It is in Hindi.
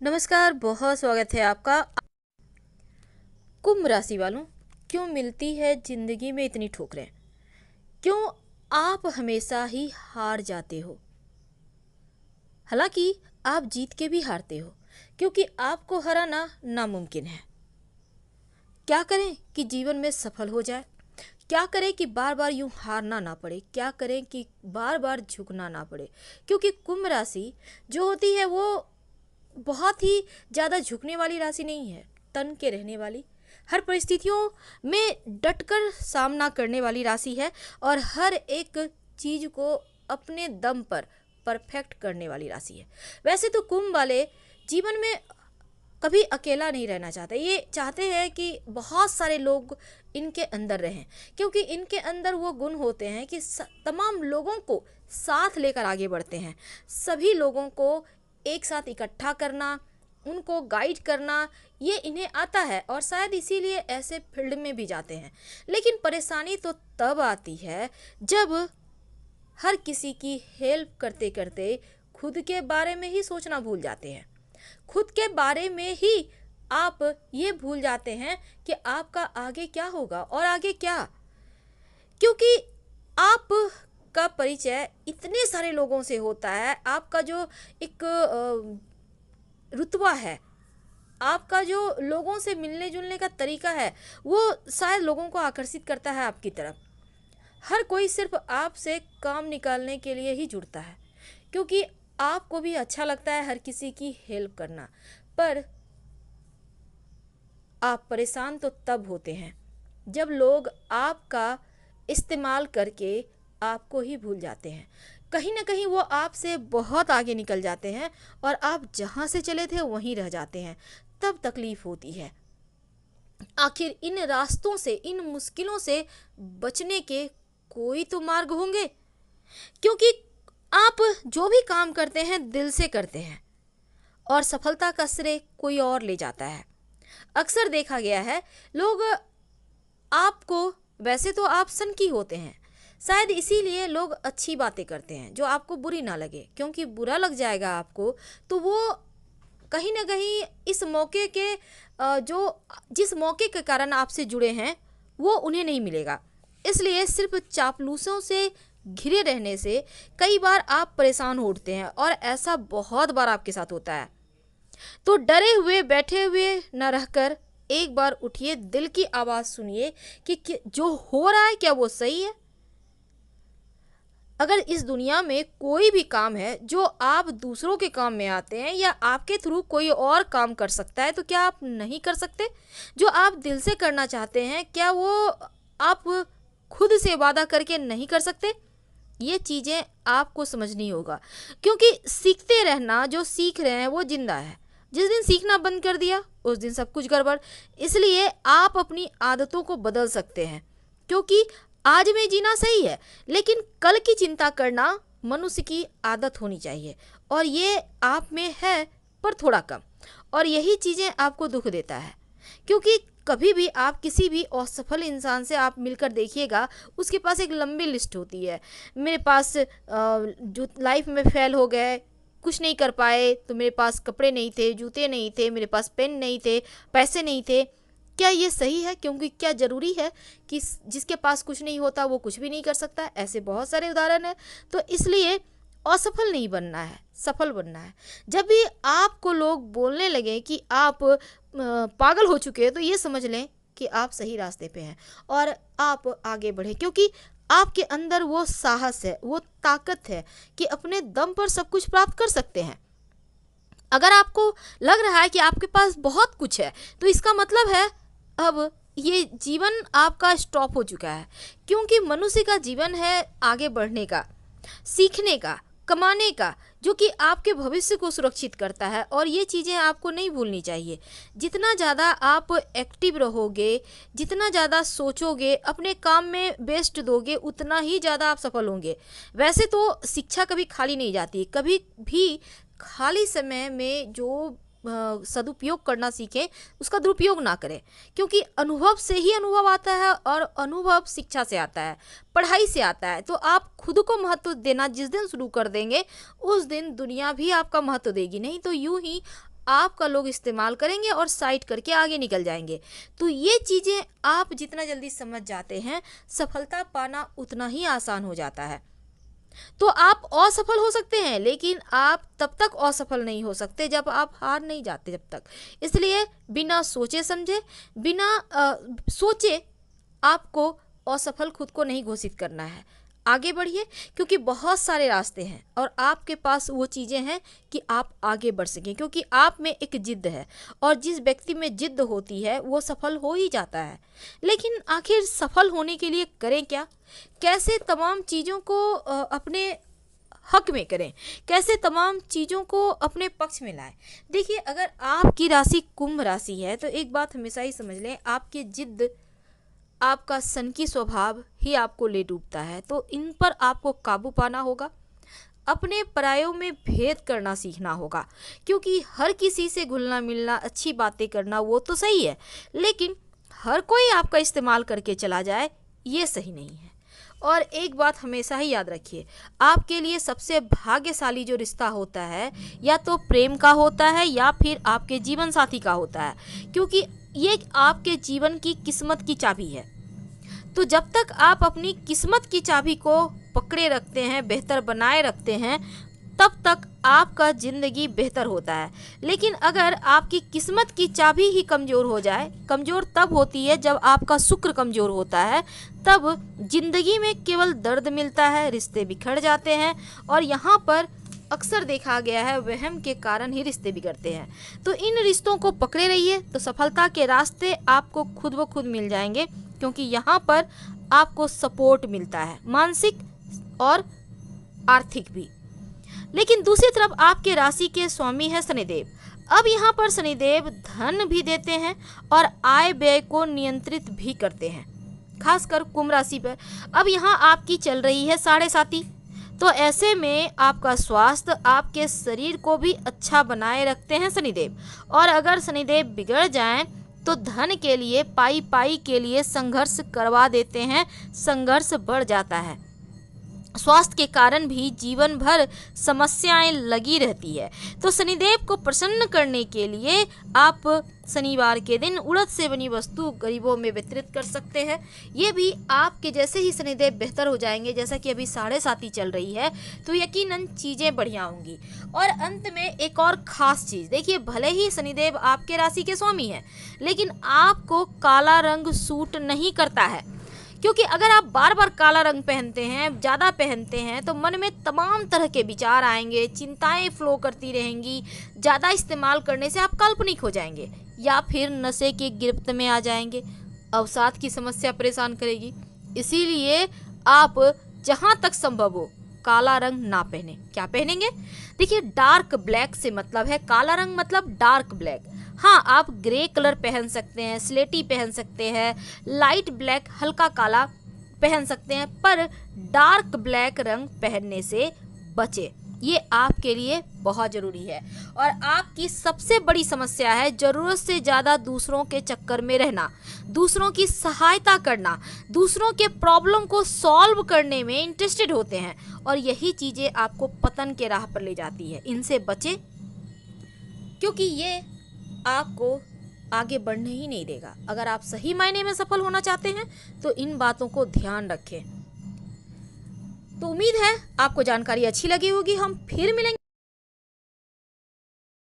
नमस्कार, बहुत स्वागत है आपका। कुंभ राशि वालों, क्यों मिलती है जिंदगी में इतनी ठोकरें? क्यों आप हमेशा ही हार जाते हो? हालांकि आप जीत के भी हारते हो, क्योंकि आपको हराना नामुमकिन है। क्या करें कि जीवन में सफल हो जाए? क्या करें कि बार बार यूं हारना ना पड़े? क्या करें कि बार बार झुकना ना पड़े? क्योंकि कुंभ राशि जो होती है वो बहुत ही ज़्यादा झुकने वाली राशि नहीं है, तन के रहने वाली, हर परिस्थितियों में डटकर सामना करने वाली राशि है और हर एक चीज को अपने दम पर परफेक्ट करने वाली राशि है। वैसे तो कुंभ वाले जीवन में कभी अकेला नहीं रहना चाहते, ये चाहते हैं कि बहुत सारे लोग इनके अंदर रहें, क्योंकि इनके अंदर वो गुण होते हैं कि तमाम लोगों को साथ लेकर आगे बढ़ते हैं। सभी लोगों को एक साथ इकट्ठा करना, उनको गाइड करना, ये इन्हें आता है और शायद इसीलिए ऐसे फील्ड में भी जाते हैं। लेकिन परेशानी तो तब आती है जब हर किसी की हेल्प करते करते खुद के बारे में ही सोचना भूल जाते हैं। खुद के बारे में ही आप ये भूल जाते हैं कि आपका आगे क्या होगा और आगे क्या, क्योंकि आप का परिचय इतने सारे लोगों से होता है। आपका जो एक रुतबा है, आपका जो लोगों से मिलने जुलने का तरीका है, वो शायद लोगों को आकर्षित करता है आपकी तरफ। हर कोई सिर्फ आपसे काम निकालने के लिए ही जुड़ता है, क्योंकि आपको भी अच्छा लगता है हर किसी की हेल्प करना। पर आप परेशान तो तब होते हैं जब लोग आपका इस्तेमाल करके आपको ही भूल जाते हैं। कहीं ना कहीं वो आपसे बहुत आगे निकल जाते हैं और आप जहाँ से चले थे वहीं रह जाते हैं। तब तकलीफ होती है। आखिर इन रास्तों से, इन मुश्किलों से बचने के कोई तो मार्ग होंगे, क्योंकि आप जो भी काम करते हैं दिल से करते हैं और सफलता का श्रेय कोई और ले जाता है। अक्सर देखा गया है, लोग आपको, वैसे तो आप सनकी होते हैं, शायद इसीलिए लोग अच्छी बातें करते हैं जो आपको बुरी ना लगे, क्योंकि बुरा लग जाएगा आपको तो वो कहीं ना कहीं इस मौके के जो जिस मौके के कारण आपसे जुड़े हैं वो उन्हें नहीं मिलेगा। इसलिए सिर्फ चापलूसों से घिरे रहने से कई बार आप परेशान हो उठते हैं और ऐसा बहुत बार आपके साथ होता है। तो डरे हुए बैठे हुए न रहकर एक बार उठिए, दिल की आवाज़ सुनिए कि जो हो रहा है क्या वो सही है। अगर इस दुनिया में कोई भी काम है जो आप दूसरों के काम में आते हैं या आपके थ्रू कोई और काम कर सकता है, तो क्या आप नहीं कर सकते? जो आप दिल से करना चाहते हैं, क्या वो आप खुद से वादा करके नहीं कर सकते? ये चीज़ें आपको समझनी होगा, क्योंकि सीखते रहना, जो सीख रहे हैं वो जिंदा है। जिस दिन सीखना बंद कर दिया उस दिन सब कुछ गड़बड़। इसलिए आप अपनी आदतों को बदल सकते हैं, क्योंकि आज में जीना सही है, लेकिन कल की चिंता करना मनुष्य की आदत होनी चाहिए और ये आप में है, पर थोड़ा कम। और यही चीज़ें आपको दुख देता है, क्योंकि कभी भी आप किसी भी असफल इंसान से आप मिलकर देखिएगा, उसके पास एक लंबी लिस्ट होती है। मेरे पास जो लाइफ में फेल हो गए, कुछ नहीं कर पाए, तो मेरे पास कपड़े नहीं थे, जूते नहीं थे, मेरे पास पेन नहीं थे, पैसे नहीं थे। क्या ये सही है? क्योंकि क्या ज़रूरी है कि जिसके पास कुछ नहीं होता वो कुछ भी नहीं कर सकता? ऐसे बहुत सारे उदाहरण हैं। तो इसलिए असफल नहीं बनना है, सफल बनना है। जब भी आपको लोग बोलने लगे कि आप पागल हो चुके हैं, तो ये समझ लें कि आप सही रास्ते पे हैं और आप आगे बढ़े, क्योंकि आपके अंदर वो साहस है, वो ताकत है कि अपने दम पर सब कुछ प्राप्त कर सकते हैं। अगर आपको लग रहा है कि आपके पास बहुत कुछ है, तो इसका मतलब है अब ये जीवन आपका स्टॉप हो चुका है, क्योंकि मनुष्य का जीवन है आगे बढ़ने का, सीखने का, कमाने का, जो कि आपके भविष्य को सुरक्षित करता है। और ये चीज़ें आपको नहीं भूलनी चाहिए। जितना ज़्यादा आप एक्टिव रहोगे, जितना ज़्यादा सोचोगे, अपने काम में बेस्ट दोगे, उतना ही ज़्यादा आप सफल होंगे। वैसे तो शिक्षा कभी खाली नहीं जाती, कभी भी खाली समय में जो सदुपयोग करना सीखें, उसका दुरुपयोग ना करें, क्योंकि अनुभव से ही अनुभव आता है और अनुभव शिक्षा से आता है, पढ़ाई से आता है। तो आप खुद को महत्व देना जिस दिन शुरू कर देंगे, उस दिन दुनिया भी आपका महत्व देगी। नहीं तो यूं ही आपका लोग इस्तेमाल करेंगे और साइड करके आगे निकल जाएंगे। तो ये चीज़ें आप जितना जल्दी समझ जाते हैं, सफलता पाना उतना ही आसान हो जाता है। तो आप असफल हो सकते हैं, लेकिन आप तब तक असफल नहीं हो सकते जब आप हार नहीं जाते जब तक। इसलिए बिना सोचे समझे, बिना सोचे आपको असफल खुद को नहीं घोषित करना है। आगे बढ़िए, क्योंकि बहुत सारे रास्ते हैं और आपके पास वो चीज़ें हैं कि आप आगे बढ़ सकें, क्योंकि आप में एक जिद्द है और जिस व्यक्ति में जिद्द होती है वो सफल हो ही जाता है। लेकिन आखिर सफल होने के लिए करें क्या? कैसे तमाम चीज़ों को अपने हक में करें, कैसे तमाम चीज़ों को अपने पक्ष में लाएं? देखिए, अगर आपकी राशि कुंभ राशि है तो एक बात हमेशा ही समझ लें, आपकी जिद्द, आपका सनकी स्वभाव ही आपको ले डूबता है। तो इन पर आपको काबू पाना होगा, अपने परायों में भेद करना सीखना होगा, क्योंकि हर किसी से घुलना मिलना, अच्छी बातें करना वो तो सही है, लेकिन हर कोई आपका इस्तेमाल करके चला जाए ये सही नहीं है। और एक बात हमेशा ही याद रखिए, आपके लिए सबसे भाग्यशाली जो रिश्ता होता है या तो प्रेम का होता है या फिर आपके जीवन साथी का होता है, क्योंकि ये आपके जीवन की किस्मत की चाबी है। तो जब तक आप अपनी किस्मत की चाबी को पकड़े रखते हैं, बेहतर बनाए रखते हैं, तब तक आपका ज़िंदगी बेहतर होता है। लेकिन अगर आपकी किस्मत की चाबी ही कमज़ोर हो जाए, कमज़ोर तब होती है जब आपका शुक्र कमज़ोर होता है, तब ज़िंदगी में केवल दर्द मिलता है, रिश्ते बिखर जाते हैं और यहाँ पर अक्सर देखा गया है वहम के कारण ही रिश्ते बिगड़ते हैं। तो इन रिश्तों को पकड़े रहिए तो सफलता के रास्ते आपको खुद ब खुद मिल जाएंगे, क्योंकि यहाँ पर आपको सपोर्ट मिलता है, मानसिक और आर्थिक भी। लेकिन दूसरी तरफ आपके राशि के स्वामी है शनिदेव। अब यहाँ पर शनिदेव धन भी देते हैं और आय व्यय को नियंत्रित भी करते हैं, खासकर कुंभ राशि पर। अब यहाँ आपकी चल रही है 7.5, तो ऐसे में आपका स्वास्थ्य, आपके शरीर को भी अच्छा बनाए रखते हैं शनिदेव। और अगर शनिदेव बिगड़ जाएं तो धन के लिए, पाई पाई के लिए संघर्ष करवा देते हैं, संघर्ष बढ़ जाता है। स्वास्थ्य के कारण भी जीवन भर समस्याएं लगी रहती है। तो शनिदेव को प्रसन्न करने के लिए आप शनिवार के दिन उड़द से बनी वस्तु गरीबों में वितरित कर सकते हैं। ये भी आपके जैसे ही शनिदेव बेहतर हो जाएंगे, जैसा कि अभी 7.5 चल रही है, तो यकीनन चीज़ें बढ़िया होंगी। और अंत में एक और ख़ास चीज़, देखिए, भले ही शनिदेव आपके राशि के स्वामी हैं, लेकिन आपको काला रंग सूट नहीं करता है, क्योंकि अगर आप बार बार काला रंग पहनते हैं, ज़्यादा पहनते हैं, तो मन में तमाम तरह के विचार आएंगे, चिंताएं फ्लो करती रहेंगी। ज़्यादा इस्तेमाल करने से आप काल्पनिक हो जाएंगे या फिर नशे की गिरफ्त में आ जाएंगे। अवसाद की समस्या परेशान करेगी। इसीलिए आप जहाँ तक संभव हो काला रंग ना पहने। क्या पहनेंगे? देखिए, डार्क ब्लैक से मतलब है, काला रंग मतलब डार्क ब्लैक। हाँ, आप ग्रे कलर पहन सकते हैं, स्लेटी पहन सकते हैं, लाइट ब्लैक हल्का काला पहन सकते हैं, पर डार्क ब्लैक रंग पहनने से बचे। ये आपके लिए बहुत ज़रूरी है। और आपकी सबसे बड़ी समस्या है ज़रूरत से ज़्यादा दूसरों के चक्कर में रहना, दूसरों की सहायता करना, दूसरों के प्रॉब्लम को सॉल्व करने में इंटरेस्टेड होते हैं, और यही चीज़ें आपको पतन के राह पर ले जाती है। इनसे बचें, क्योंकि ये आपको आगे बढ़ने ही नहीं देगा। अगर आप सही मायने में सफल होना चाहते हैं तो इन बातों को ध्यान रखें। तो उम्मीद है आपको जानकारी अच्छी लगी होगी। हम फिर मिलेंगे